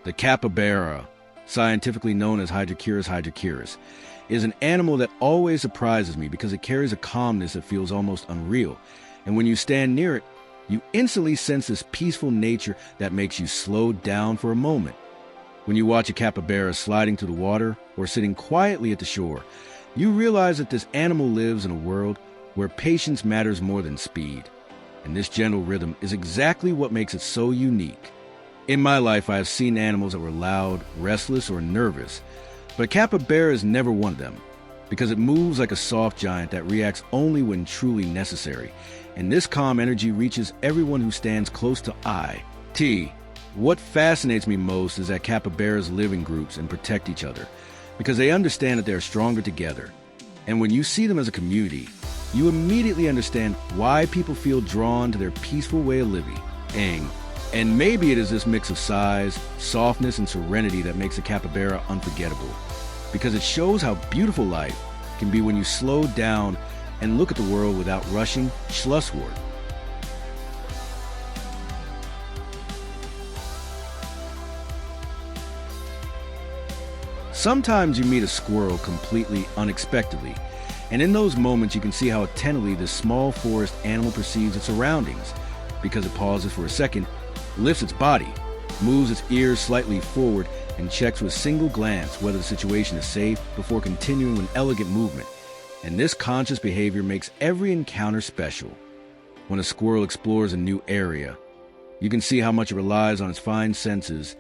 The capybara, scientifically known as Hydrochirus hydrochirus, is an animal that always surprises me because it carries a calmness that feels almost unreal. And when you stand near it, you instantly sense this peaceful nature that makes you slow down for a moment. When you watch a capybara sliding through the water or sitting quietly at the shore, you realize that this animal lives in a world where patience matters more than speed. And this gentle rhythm is exactly what makes it so unique. In my life, I have seen animals that were loud, restless, or nervous, but a capybara is never one of them, because it moves like a soft giant that reacts only when truly necessary. And this calm energy reaches everyone who stands close to eye. What fascinates me most is that capybaras live in groups and protect each other, because they understand that they are stronger together. And when you see them as a community, you immediately understand why people feel drawn to their peaceful way of living. And maybe it is this mix of size, softness, and serenity that makes a capybara unforgettable, because it shows how beautiful life can be when you slow down and look at the world without rushing schlusswort. Sometimes you meet a squirrel completely unexpectedly, and in those moments you can see how attentively this small forest animal perceives its surroundings, because it pauses for a second, lifts its body, moves its ears slightly forward, and checks with a single glance whether the situation is safe before continuing with an elegant movement. And this conscious behavior makes every encounter special. When a squirrel explores a new area, you can see how much it relies on its fine senses,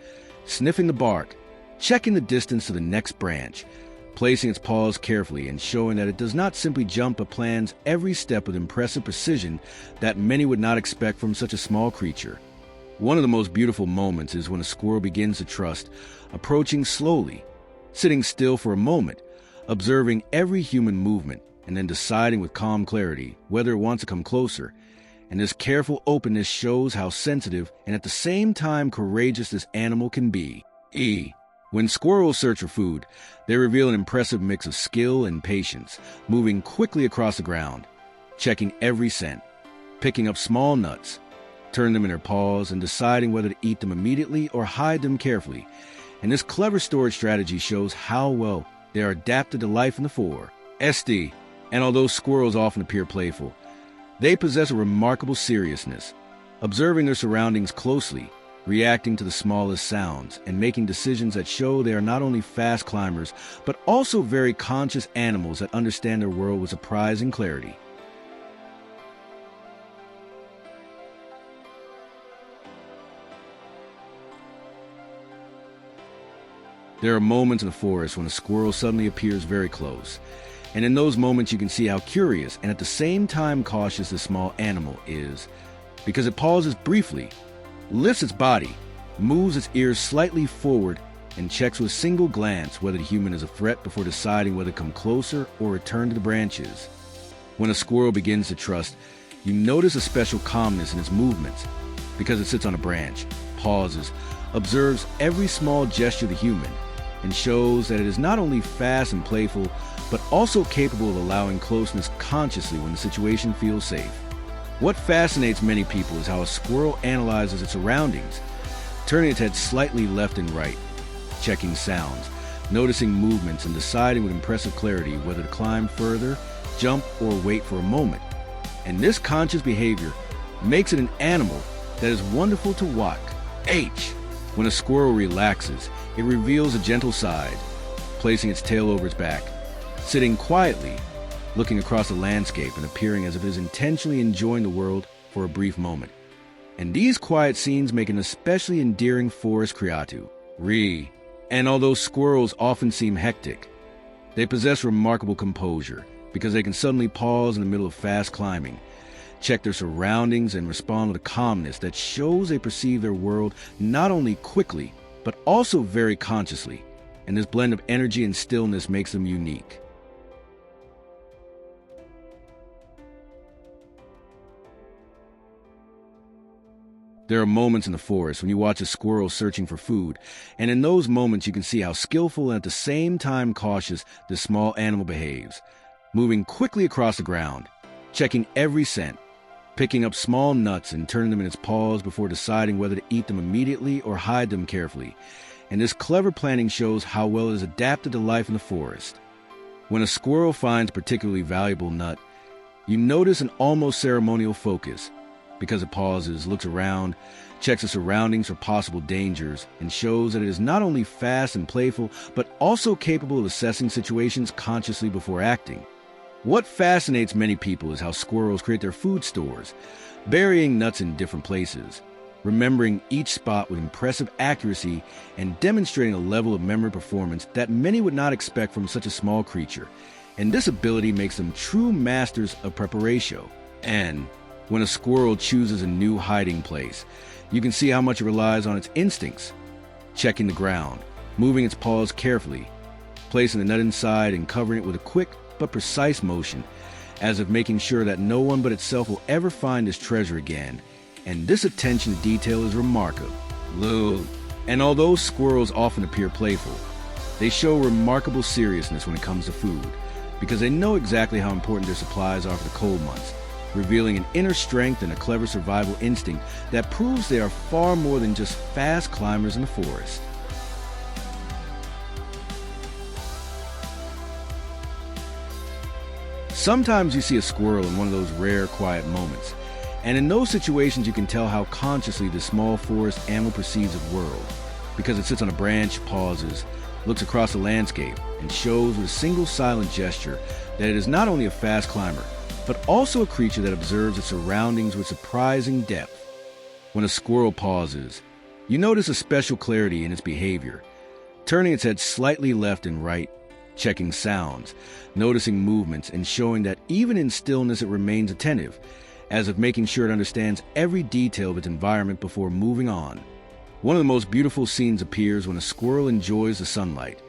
sniffing the bark, checking the distance to the next branch, placing its paws carefully and showing that it does not simply jump but plans every step with impressive precision that many would not expect from such a small creature. One of the most beautiful moments is when a squirrel begins to trust, approaching slowly, sitting still for a moment, observing every human movement, and then deciding with calm clarity whether it wants to come closer. And this careful openness shows how sensitive and at the same time courageous this animal can be. When squirrels search for food, they reveal an impressive mix of skill and patience, moving quickly across the ground, checking every scent, picking up small nuts, turning them in their paws, and deciding whether to eat them immediately or hide them carefully. And this clever storage strategy shows how well they are adapted to life in the forest. And although squirrels often appear playful, they possess a remarkable seriousness, observing their surroundings closely, reacting to the smallest sounds, and making decisions that show they are not only fast climbers, but also very conscious animals that understand their world with surprising clarity. There are moments in the forest when a squirrel suddenly appears very close, and in those moments you can see how curious and at the same time cautious this small animal is, because it pauses briefly, lifts its body, moves its ears slightly forward, and checks with a single glance whether the human is a threat before deciding whether to come closer or return to the branches. When a squirrel begins to trust, you notice a special calmness in its movements, because it sits on a branch, pauses, observes every small gesture of the human, and shows that it is not only fast and playful, but also capable of allowing closeness consciously when the situation feels safe. What fascinates many people is how a squirrel analyzes its surroundings, turning its head slightly left and right, checking sounds, noticing movements, and deciding with impressive clarity whether to climb further, jump, or wait for a moment. And this conscious behavior makes it an animal that is wonderful to watch. When a squirrel relaxes, it reveals a gentle side, placing its tail over its back, sitting quietly, looking across the landscape and appearing as if it is intentionally enjoying the world for a brief moment. And these quiet scenes make an especially endearing forest creature. And although squirrels often seem hectic, they possess remarkable composure, because they can suddenly pause in the middle of fast climbing, check their surroundings, and respond with a calmness that shows they perceive their world not only quickly, but also very consciously. And this blend of energy and stillness makes them unique. There are moments in the forest when you watch a squirrel searching for food, and in those moments you can see how skillful and at the same time cautious this small animal behaves, moving quickly across the ground, checking every scent, picking up small nuts and turning them in its paws before deciding whether to eat them immediately or hide them carefully. and this clever planning shows how well it is adapted to life in the forest. When a squirrel finds a particularly valuable nut, you notice an almost ceremonial focus, because it pauses, looks around, checks the surroundings for possible dangers, and shows that it is not only fast and playful, but also capable of assessing situations consciously before acting. What fascinates many people is how squirrels create their food stores, burying nuts in different places, remembering each spot with impressive accuracy and demonstrating a level of memory performance that many would not expect from such a small creature. And this ability makes them true masters of preparation. And when a squirrel chooses a new hiding place, you can see how much it relies on its instincts, checking the ground, moving its paws carefully, placing the nut inside and covering it with a quick but precise motion, as if making sure that no one but itself will ever find this treasure again. And this attention to detail is remarkable. And although squirrels often appear playful, they show remarkable seriousness when it comes to food, because they know exactly how important their supplies are for the cold months, revealing an inner strength and a clever survival instinct that proves they are far more than just fast climbers in the forest. Sometimes you see a squirrel in one of those rare, quiet moments, and in those situations you can tell how consciously the small forest animal perceives its world, because it sits on a branch, pauses, looks across the landscape, and shows with a single silent gesture that it is not only a fast climber, but also a creature that observes its surroundings with surprising depth. When a squirrel pauses, you notice a special clarity in its behavior, turning its head slightly left and right, checking sounds, noticing movements, and showing that even in stillness it remains attentive, as if making sure it understands every detail of its environment before moving on. One of the most beautiful scenes appears when a squirrel enjoys the sunlight,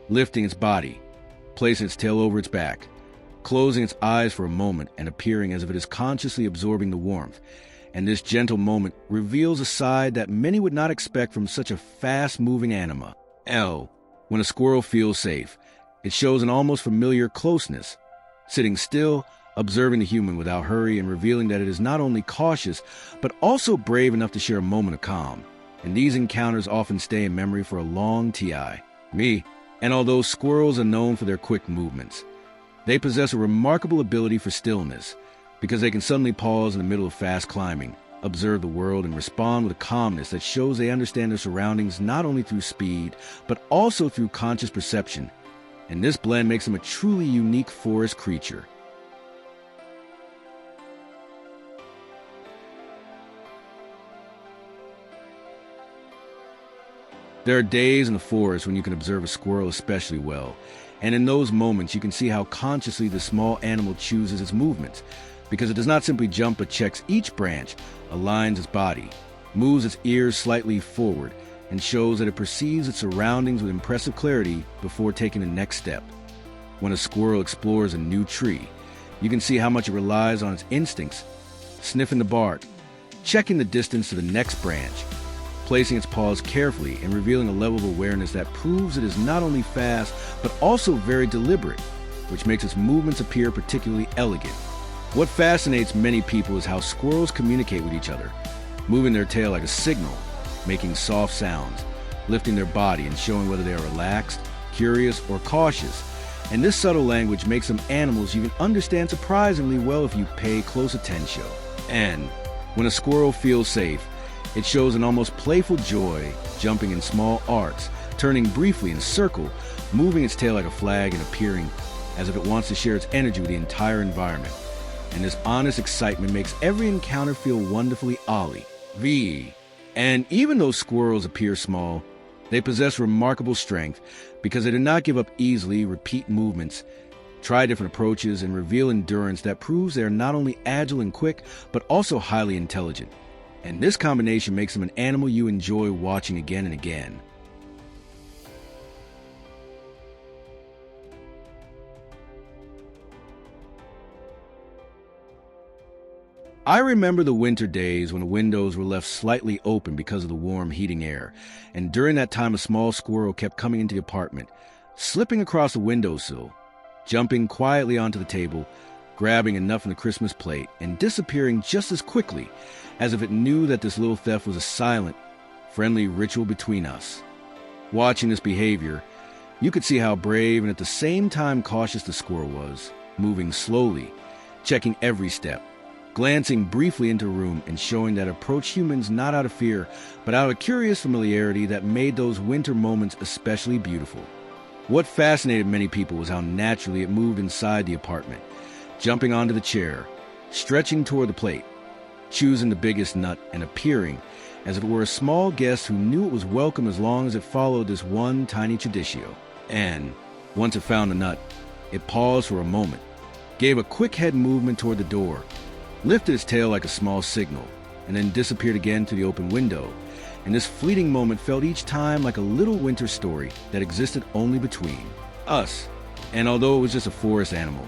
lifting its body, placing its tail over its back, closing its eyes for a moment and appearing as if it is consciously absorbing the warmth. And this gentle moment reveals a side that many would not expect from such a fast-moving animal. When a squirrel feels safe, it shows an almost familiar closeness, sitting still, observing the human without hurry, and revealing that it is not only cautious, but also brave enough to share a moment of calm. And these encounters often stay in memory for a long time. And although squirrels are known for their quick movements, they possess a remarkable ability for stillness, because they can suddenly pause in the middle of fast climbing, observe the world, and respond with a calmness that shows they understand their surroundings not only through speed, but also through conscious perception. And this blend makes them a truly unique forest creature. There are days in the forest when you can observe a squirrel especially well, and in those moments you can see how consciously the small animal chooses its movements, because it does not simply jump but checks each branch, aligns its body, moves its ears slightly forward, and shows that it perceives its surroundings with impressive clarity before taking the next step. When a squirrel explores a new tree, you can see how much it relies on its instincts, sniffing the bark, checking the distance to the next branch, placing its paws carefully and revealing a level of awareness that proves it is not only fast, but also very deliberate, which makes its movements appear particularly elegant. What fascinates many people is how squirrels communicate with each other, moving their tail like a signal, making soft sounds, lifting their body and showing whether they are relaxed, curious, or cautious. And this subtle language makes them animals you can understand surprisingly well if you pay close attention. And when a squirrel feels safe, it shows an almost playful joy, jumping in small arcs, turning briefly in a circle, moving its tail like a flag and appearing as if it wants to share its energy with the entire environment. And this honest excitement makes every encounter feel wonderfully ollie. And even though squirrels appear small, they possess remarkable strength because they do not give up easily, repeat movements, try different approaches, and reveal endurance that proves they are not only agile and quick, but also highly intelligent. And this combination makes them an animal you enjoy watching again and again. I remember the winter days when the windows were left slightly open because of the warm, heating air, and during that time a small squirrel kept coming into the apartment, slipping across the windowsill, jumping quietly onto the table, grabbing enough from the Christmas plate, and disappearing just as quickly, as if it knew that this little theft was a silent, friendly ritual between us. Watching this behavior, you could see how brave and at the same time cautious the squirrel was, moving slowly, checking every step, glancing briefly into a room and showing that approach humans not out of fear, but out of curious familiarity that made those winter moments especially beautiful. What fascinated many people was how naturally it moved inside the apartment, jumping onto the chair, stretching toward the plate, choosing the biggest nut and appearing as if it were a small guest who knew it was welcome as long as it followed this one tiny traditio. And once it found the nut, it paused for a moment, gave a quick head movement toward the door, lifted its tail like a small signal, and then disappeared again to the open window. And this fleeting moment felt each time like a little winter story that existed only between us. And although it was just a forest animal,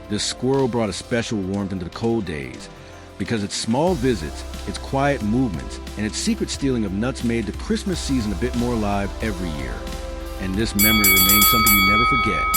this squirrel brought a special warmth into the cold days, because its small visits, its quiet movements, and its secret stealing of nuts made the Christmas season a bit more alive every year. And this memory remains something you never forget.